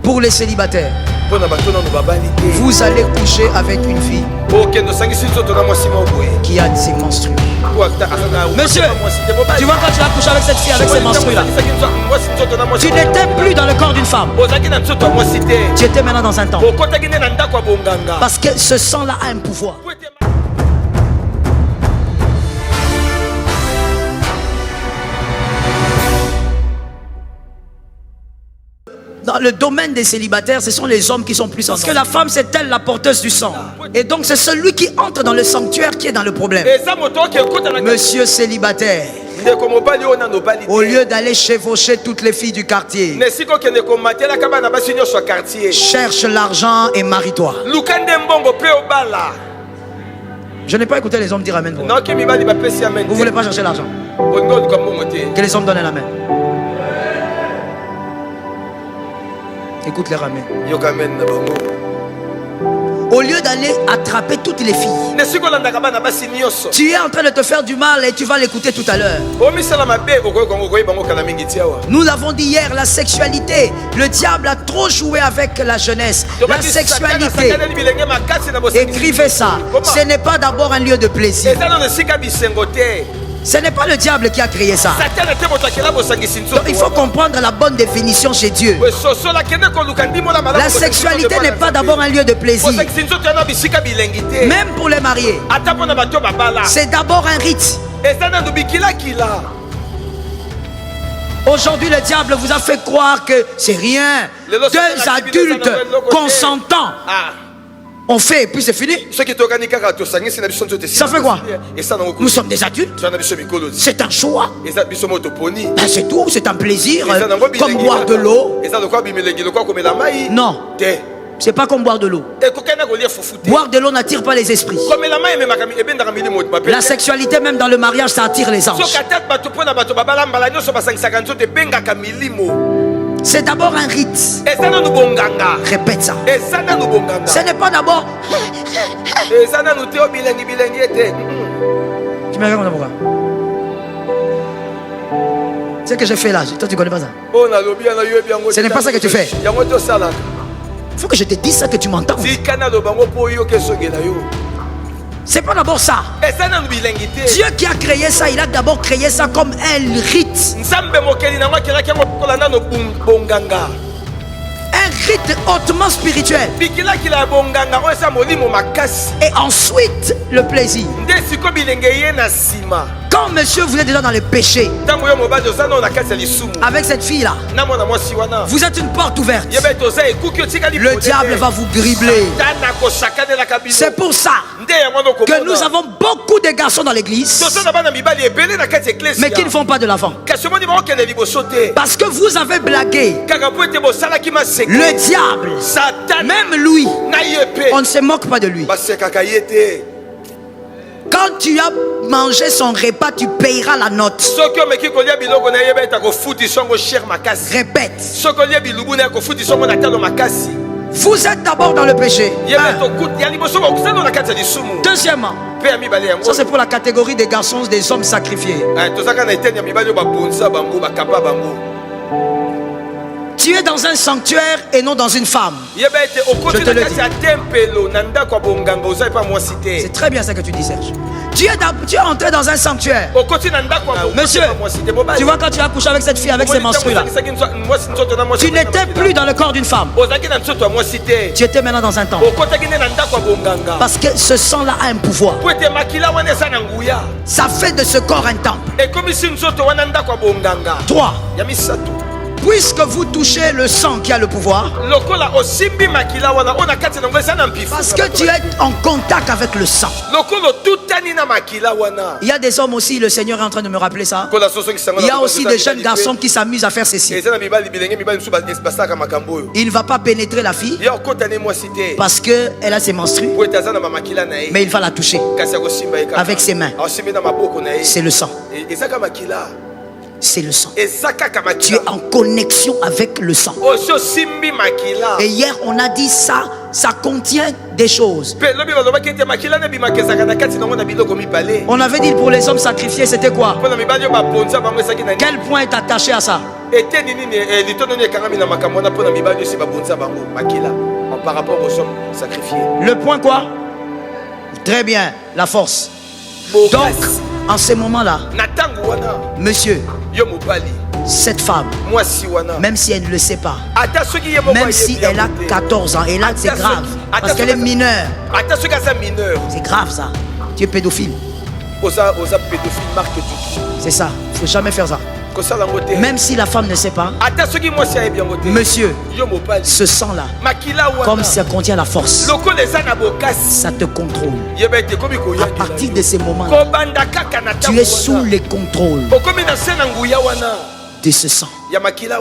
Pour les célibataires, vous allez coucher avec une fille qui a ses menstrues. Monsieur, tu vois quand tu as couché avec cette fille avec ses menstrues là, tu n'étais plus dans le corps d'une femme. Tu étais maintenant dans un temple. Parce que ce sang là a un pouvoir. Dans le domaine des célibataires, ce sont les hommes qui sont plus sensibles. Parce que la femme, c'est elle la porteuse du sang. Et donc, c'est celui qui entre dans le sanctuaire qui est dans le problème. Monsieur célibataire, au lieu d'aller chevaucher toutes les filles du quartier, cherche l'argent et marie-toi. Je n'ai pas écouté les hommes dire amen. Vous ne voulez pas chercher l'argent? Que les hommes donnent la main. Écoute les ramènes. Au lieu d'aller attraper toutes les filles, tu es en train de te faire du mal et tu vas l'écouter tout à l'heure. Nous l'avons dit hier, la sexualité. Le diable a trop joué avec la jeunesse. La sexualité. Écrivez ça. Ce n'est pas d'abord un lieu de plaisir. Ce n'est pas le diable qui a créé ça. Donc il faut comprendre la bonne définition chez Dieu. La sexualité n'est pas d'abord un lieu de plaisir. Même pour les mariés, c'est d'abord un rite. Aujourd'hui, le diable vous a fait croire que c'est rien. Deux adultes consentants on fait et puis c'est fini. Ça fait quoi? Nous sommes des adultes. C'est un choix. Ben c'est tout, c'est un plaisir. Comme boire de l'eau. Non. C'est pas comme boire de l'eau. Boire de l'eau n'attire pas les esprits. La sexualité même dans le mariage, ça attire les anges. C'est d'abord un rite. Répète ça. Ce n'est pas d'abord. Tu me regardes pourquoi? Ce que je fais là, toi tu connais pas ça. Ce n'est pas ça que tu fais. Il faut que je te dise ça, que tu m'entends. C'est pas d'abord ça. Dieu qui a créé ça, il a d'abord créé ça comme un rite. Un rite hautement spirituel. Et ensuite, le plaisir. Quand monsieur vous êtes déjà dans le péché, avec cette fille là, vous êtes une porte ouverte. Le diable va vous dribbler. C'est pour ça que nous avons beaucoup de garçons dans l'église, mais qui ne font pas de l'avant. Parce que vous avez blagué. Le diable, même lui, on ne se moque pas de lui. Quand tu as mangé son repas, tu payeras la note. Répète. Vous êtes d'abord dans le péché. Deuxièmement, ça c'est pour la catégorie des garçons, des hommes sacrifiés. Tu es dans un sanctuaire et non dans une femme. Je te le dis. C'est très bien ça que tu dis, Serge. Tu es entré dans un sanctuaire. Monsieur, tu vois quand tu as couché avec cette fille avec ses menstrues là, tu n'étais plus dans le corps d'une femme. Tu étais maintenant dans un temple. Parce que ce sang là a un pouvoir. Ça fait de ce corps un temple. 3. Puisque vous touchez le sang qui a le pouvoir, parce que tu es en contact avec le sang. Il y a des hommes aussi, le Seigneur est en train de me rappeler ça. Il y a aussi des jeunes garçons qui s'amusent à faire ceci. Il ne va pas pénétrer la fille parce qu'elle a ses menstrues, mais il va la toucher avec ses mains. C'est le sang. C'est le sang. Tu es en connexion avec le sang. Et hier on a dit ça, ça contient des choses. On avait dit pour les hommes sacrifiés, c'était quoi? Quel point est attaché à ça? Le point quoi? Très bien, la force. Donc, en ce moment-là, monsieur, cette femme, même si elle ne le sait pas, même si elle a 14 ans, et là c'est grave, parce qu'elle est mineure, c'est grave ça, tu es pédophile. C'est ça, il ne faut jamais faire ça. Même si la femme ne sait pas, monsieur, ce sang-là, comme ça contient la force, ça te contrôle. À partir de ces moments, tu es sous les contrôles de ce sang.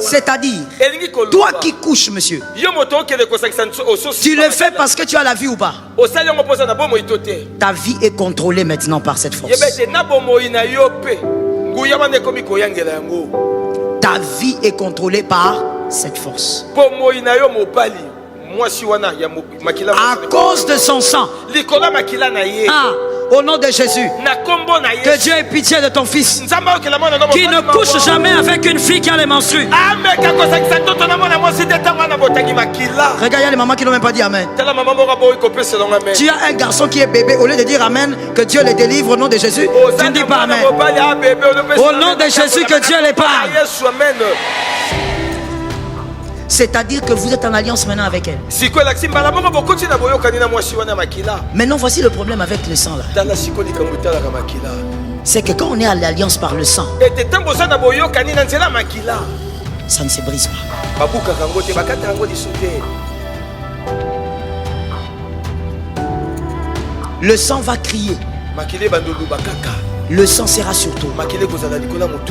C'est-à-dire, toi qui couches, monsieur, tu le fais parce que tu as la vie ou pas? Ta vie est contrôlée maintenant par cette force. Ta vie est contrôlée par cette force. À cause de son sang. Au nom de Jésus, que Dieu ait pitié de ton fils qui ne couche jamais avec une fille qui a les menstrues. Regarde, il y a les mamans qui n'ont même pas dit Amen. Tu as un garçon qui est bébé, au lieu de dire Amen, que Dieu les délivre au nom de Jésus, tu ne dis pas Amen. Au nom de Jésus, que Dieu les parle. C'est-à-dire que vous êtes en alliance maintenant avec elle. Maintenant, voici le problème avec le sang là. C'est que quand on est à l'alliance par le sang, ça ne se brise pas. Le sang va crier. Le sang sera sur toi.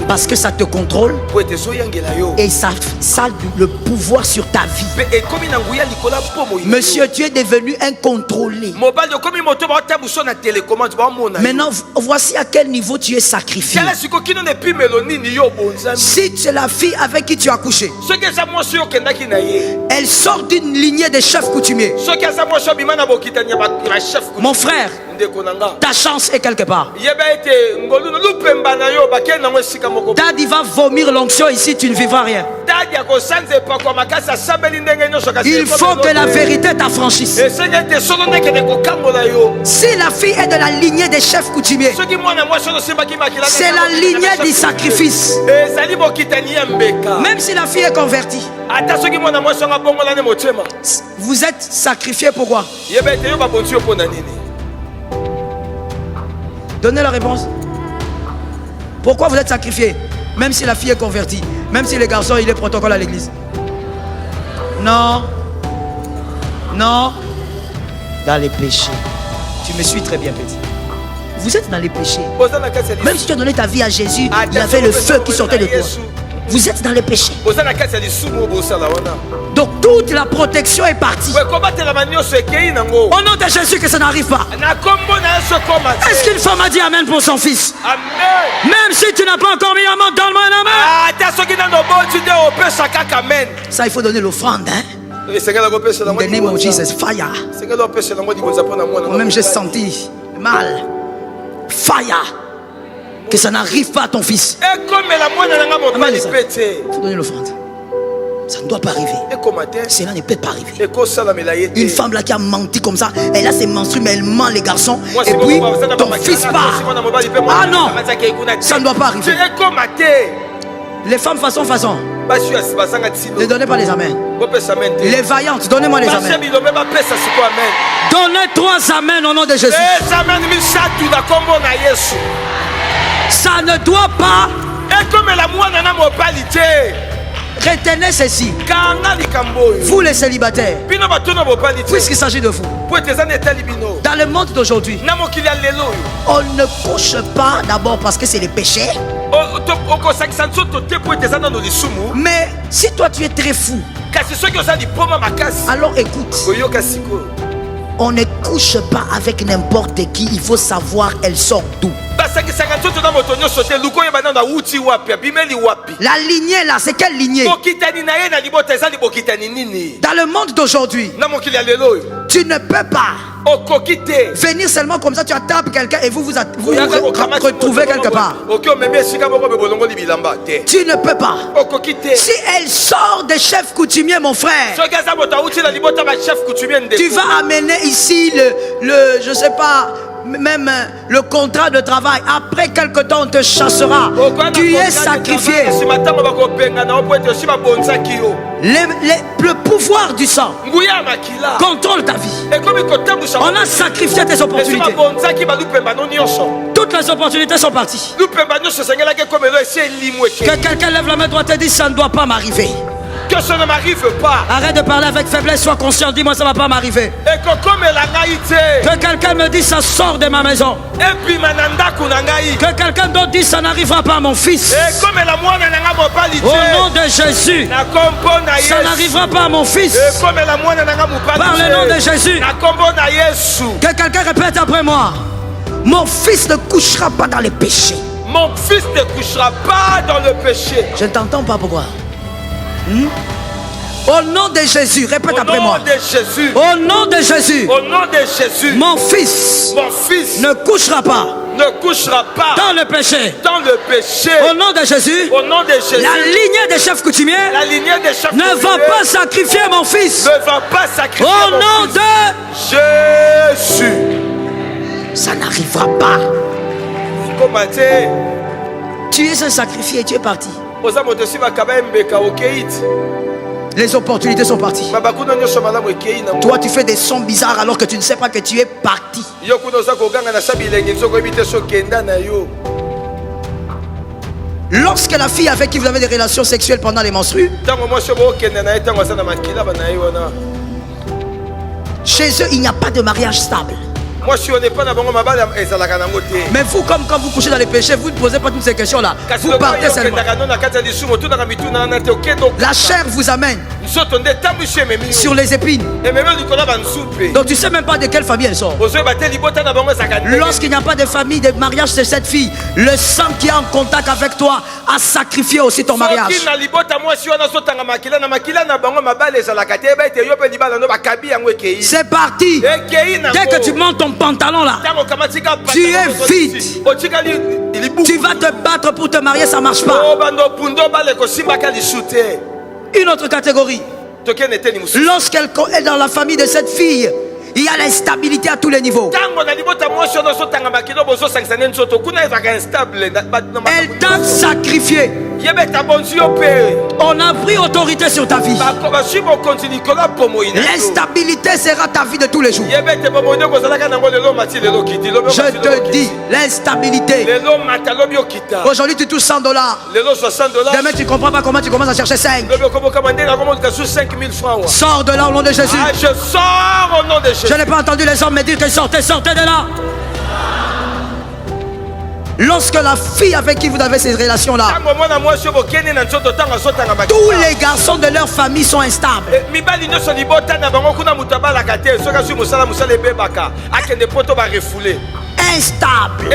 Parce que ça te contrôle. Et ça a le pouvoir sur ta vie. Monsieur, tu es devenu incontrôlé. Maintenant, voici à quel niveau tu es sacrifié. Si tu es la fille avec qui tu as couché, elle sort d'une lignée de chefs coutumiers. Mon frère, ta chance est quelque part. Daddy va vomir l'onction ici, tu ne vivras rien. Il faut que la vérité t'affranchisse. Si la fille est de la lignée des chefs coutumiers, c'est la lignée du sacrifice. Même si la fille est convertie, vous êtes sacrifié pourquoi? Donnez la réponse. Pourquoi vous êtes sacrifié? Même si la fille est convertie, même si le garçon il est protocole à l'église. Non. Non. Dans les péchés. Tu me suis très bien, petit. Vous êtes dans les péchés. Même si tu as donné ta vie à Jésus, il y avait le feu qui sortait de toi. Vous êtes dans les péchés. Donc toute la protection est partie. Au nom de Jésus, que ça n'arrive pas. Est-ce qu'une femme a dit Amen pour son fils? Amen. Même si tu n'as pas encore mis Amen, donne-moi un Amen. Ça, il faut donner l'offrande, hein? In the name of Jesus, fire. Moi-même, j'ai senti mal. Fire. Que ça n'arrive pas à ton fils. Il faut donner l'offrande. Ça ne doit pas arriver. Cela ne peut pas arriver. Une femme là qui a menti comme ça, elle a ses menstrues, mais elle ment les garçons. Et puis ton fils part. Ah non, ça ne doit pas arriver. Les femmes façon. Ne donnez pas les amens. Les vaillantes, donnez-moi les amens. Donnez 3 amens au nom de Jésus. Ça ne doit pas. Retenez ceci. Vous les célibataires, puisqu'il s'agit de vous, dans le monde d'aujourd'hui, on ne couche pas d'abord parce que c'est le péché. Mais si toi tu es très fou, alors écoute, on ne couche pas avec n'importe qui. Il faut savoir elle sort d'où. La lignée là, c'est quelle lignée? Dans le monde d'aujourd'hui, Tu ne peux pas venir seulement comme ça, tu attrapes quelqu'un et vous retrouvez quelque part. Tu ne peux pas. Si elle sort des chefs coutumiers, mon frère, tu vas amener ici je sais pas, même le contrat de travail. Après quelque temps, on te chassera. Tu es sacrifié. Le pouvoir du sang contrôle ta vie. On a sacrifié tes opportunités. Toutes les opportunités sont parties. Que quelqu'un lève la main droite et dise ça ne doit pas m'arriver. Que ça ne m'arrive pas. Arrête de parler avec faiblesse, sois conscient. Dis-moi, ça ne va pas m'arriver. Que quelqu'un me dise, ça sort de ma maison. Que quelqu'un d'autre dise, ça n'arrivera pas à mon fils. Au nom de Jésus, ça n'arrivera pas à mon fils. Par le nom de Jésus. Que quelqu'un répète après moi. Mon fils ne couchera pas dans les péchés. Mon fils ne couchera pas dans le péché. Je ne t'entends pas, pourquoi? Au nom de Jésus, répète après moi. Au nom de Jésus. Au nom de Jésus. Mon fils ne couchera pas dans le péché. Au nom de Jésus. Au nom de Jésus. La lignée des chefs coutumiers ne va pas sacrifier mon fils. Au nom de Jésus. Ça n'arrivera pas. Tu es un sacrifié et tu es parti. Les opportunités sont parties. Toi, tu fais des sons bizarres alors que tu ne sais pas que tu es parti. Lorsque la fille avec qui vous avez des relations sexuelles pendant les menstrues, chez eux, il n'y a pas de mariage stable. Mais vous, comme quand vous couchez dans les péchés, vous ne posez pas toutes ces questions-là. Vous partez seulement. La chair vous amène sur les épines. Donc tu ne sais même pas de quelle famille elle sort. Lorsqu'il n'y a pas de famille, de mariage, c'est cette fille. Le sang qui est en contact avec toi a sacrifié aussi ton mariage. C'est parti. Dès que tu montes ton pantalon là, tu es vide. Tu vas te battre pour te marier, ça ne marche pas. Une autre catégorie. Lorsqu'elle est dans la famille de cette fille, il y a l'instabilité à tous les niveaux. Elle t'a sacrifié. On a pris autorité sur ta vie. L'instabilité sera ta vie de tous les jours. Je te dis, l'instabilité. Aujourd'hui tu touches $100. Demain tu ne comprends pas comment tu commences à chercher 5. Sors de là au nom de Jésus. Je sors au nom de Jésus. Je n'ai pas entendu les hommes me dire que sortez de là. Lorsque la fille avec qui vous avez ces relations-là, tous les garçons de leur famille sont instables. Instable.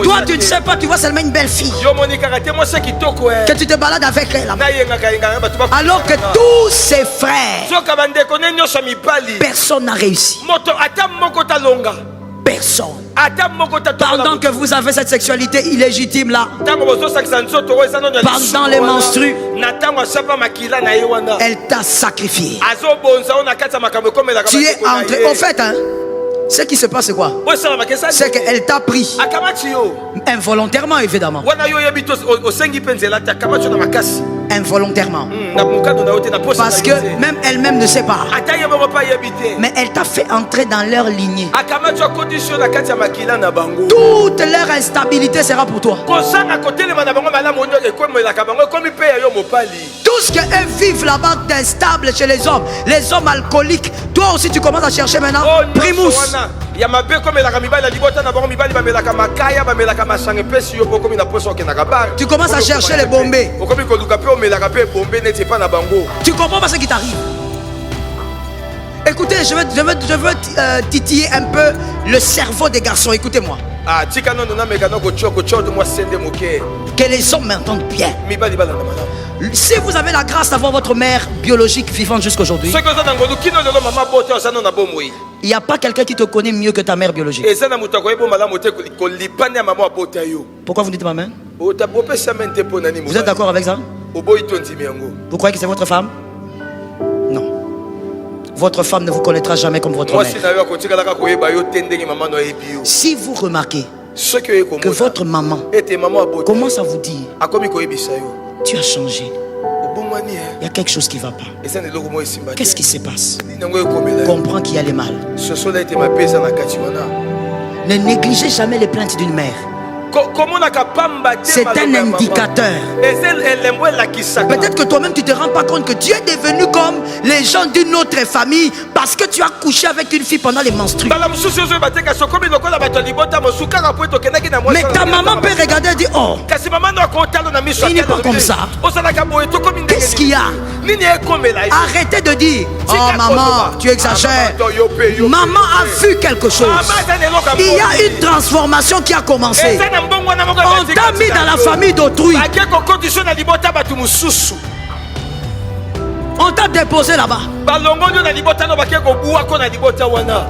Toi tu ne sais pas, tu vois seulement une belle fille que tu te balades avec elle, alors que tous ses frères, personne n'a réussi. Personne. Pendant que vous avez cette sexualité illégitime là, pendant les menstrues, elle t'a sacrifié. Tu es entré. En fait, ce qui se passe, c'est quoi? C'est qu'elle t'a pris involontairement, évidemment. Involontairement. Parce que même elle-même ne sait pas. Mais elle t'a fait entrer dans leur lignée. Toute leur instabilité sera pour toi. Tout ce qu'elles vivent là-bas d'instable chez les hommes alcooliques, toi aussi tu commences à chercher maintenant. Primus. Tu commences à chercher les bombés. Tu comprends pas ce qui t'arrive? Écoutez, je veux titiller un peu le cerveau des garçons. Écoutez-moi. Que les hommes m'entendent bien. Si vous avez la grâce d'avoir votre mère biologique vivante jusqu'aujourd'hui, il n'y a pas quelqu'un qui te connaît mieux que ta mère biologique. Pourquoi vous dites Amen? Vous êtes d'accord avec ça? Vous croyez que c'est votre femme? Non. Votre femme ne vous connaîtra jamais comme votre mère. Si vous remarquez que votre maman commence à vous dire, tu as changé, il y a quelque chose qui ne va pas. Qu'est-ce qui se passe? Comprends qu'il y a le mal. Ne négligez jamais les plaintes d'une mère. C'est un indicateur. Peut-être que toi-même tu ne te rends pas compte que tu es devenu comme les gens d'une autre famille parce que tu as couché avec une fille pendant les menstrues. Mais ta maman peut regarder et dire, oh, il n'est pas comme ça. Qu'est-ce qu'il y a? Arrêtez de dire, oh maman, tu exagères. Maman a vu quelque chose. Il y a une transformation qui a commencé. On t'a mis dans la famille d'autrui. On t'a déposé là-bas.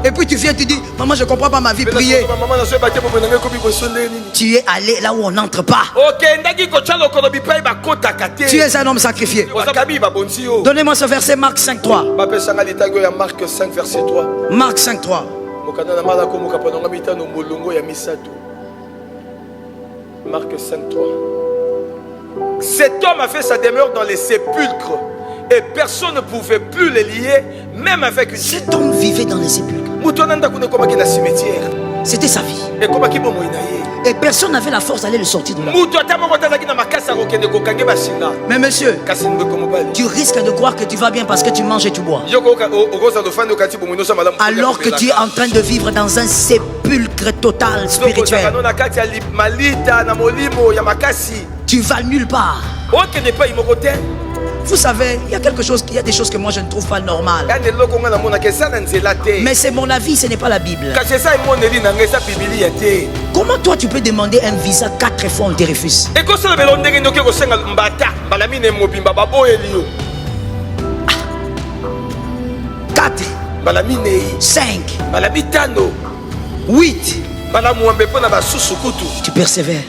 Et puis tu viens, tu dis, maman, je ne comprends pas ma vie, prier. Tu es allé là où on n'entre pas. Tu es un homme sacrifié. Donnez-moi ce verset, Marc 5.3. Marc 5, verset 3. Marc 5.3. Marc 5.3. Cet homme a fait sa demeure dans les sépulcres et personne ne pouvait plus les lier, même avec une... Cet homme vivait dans les sépulcres. C'était sa vie. Et personne n'avait la force d'aller le sortir de là. Mais monsieur, tu risques de croire que tu vas bien parce que tu manges et tu bois, alors que tu es en train de vivre dans un sépulcre total spirituel. Tu vas nulle part. Vous savez, il y a des choses que moi je ne trouve pas normales. Mais c'est mon avis, ce n'est pas la Bible. Comment toi tu peux demander un visa 4 fois on te refuse? 4, 5, 8. Tu persévères.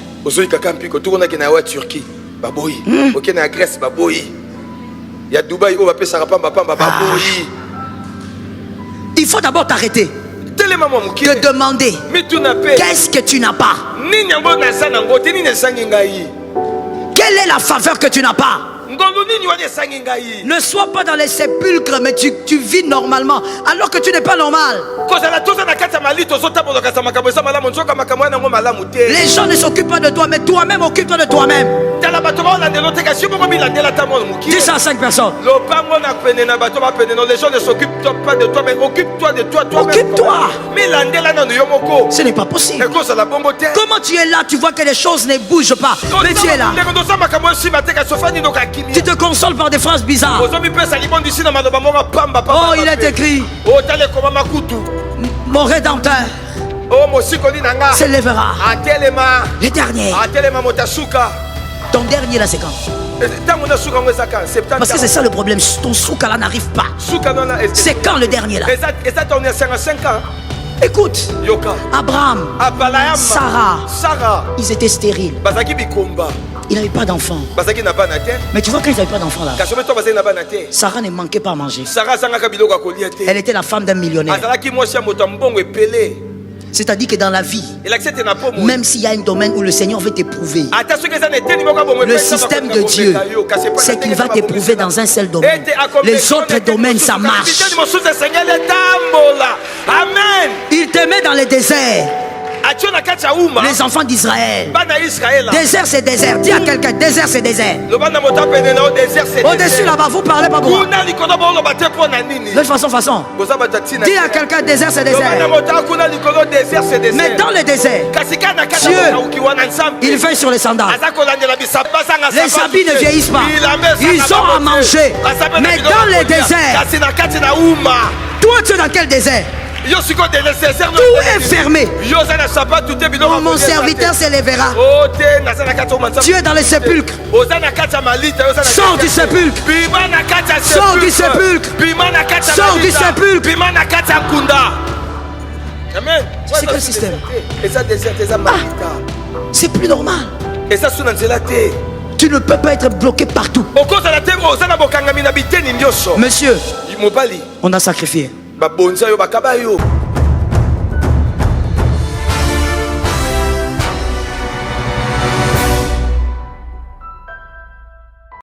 Il faut d'abord t'arrêter de demander qu'est-ce que tu n'as pas. Quelle est la faveur que tu n'as pas? Ne sois pas dans les sépulcres, mais tu vis normalement alors que tu n'es pas normal. Les gens ne s'occupent pas de toi, mais toi-même occupe-toi de toi-même. Dis ça à 5 personnes. Les gens ne s'occupent pas de toi, mais occupe-toi de toi. Occupe-toi. Ce n'est pas possible. Comment tu es là, tu vois que les choses ne bougent pas, mais tu es là. Tu te consoles par des phrases bizarres. Oh, il est écrit, mon Rédempteur se lèvera. Le dernier. Ton dernier là c'est quand? Parce que c'est ça le problème. Ton souka là n'arrive pas. C'est quand le dernier là? Écoute, Abraham, Sarah, ils étaient stériles. Il n'avait pas d'enfant. Mais tu vois, quand ils n'avaient pas d'enfant là, Sarah ne manquait pas à manger. Elle était la femme d'un millionnaire. C'est-à-dire que dans la vie, même s'il y a un domaine où le Seigneur veut t'éprouver, le système de Dieu, c'est qu'il va t'éprouver dans un seul domaine. Les autres domaines, ça marche. Il te met dans les déserts. Les enfants d'Israël. Désert c'est désert. Dis à quelqu'un, désert c'est désert. Au-dessus là-bas, vous parlez pas beaucoup. De façon. Dis à quelqu'un, désert c'est désert. Mais dans le désert, Dieu, il veille sur les sandales. Les habits ne vieillissent pas. Ils ont à manger. Mais dans le désert, toi tu es dans quel désert? Tout est fermé. Mon serviteur se lèvera. Tu es dans les sépulcres. Sors du sépulcre. Sors du sépulcre. Sors du sépulcre. Amen. C'est quel système? C'est plus normal. Tu ne peux pas être bloqué partout. Monsieur, on a sacrifié.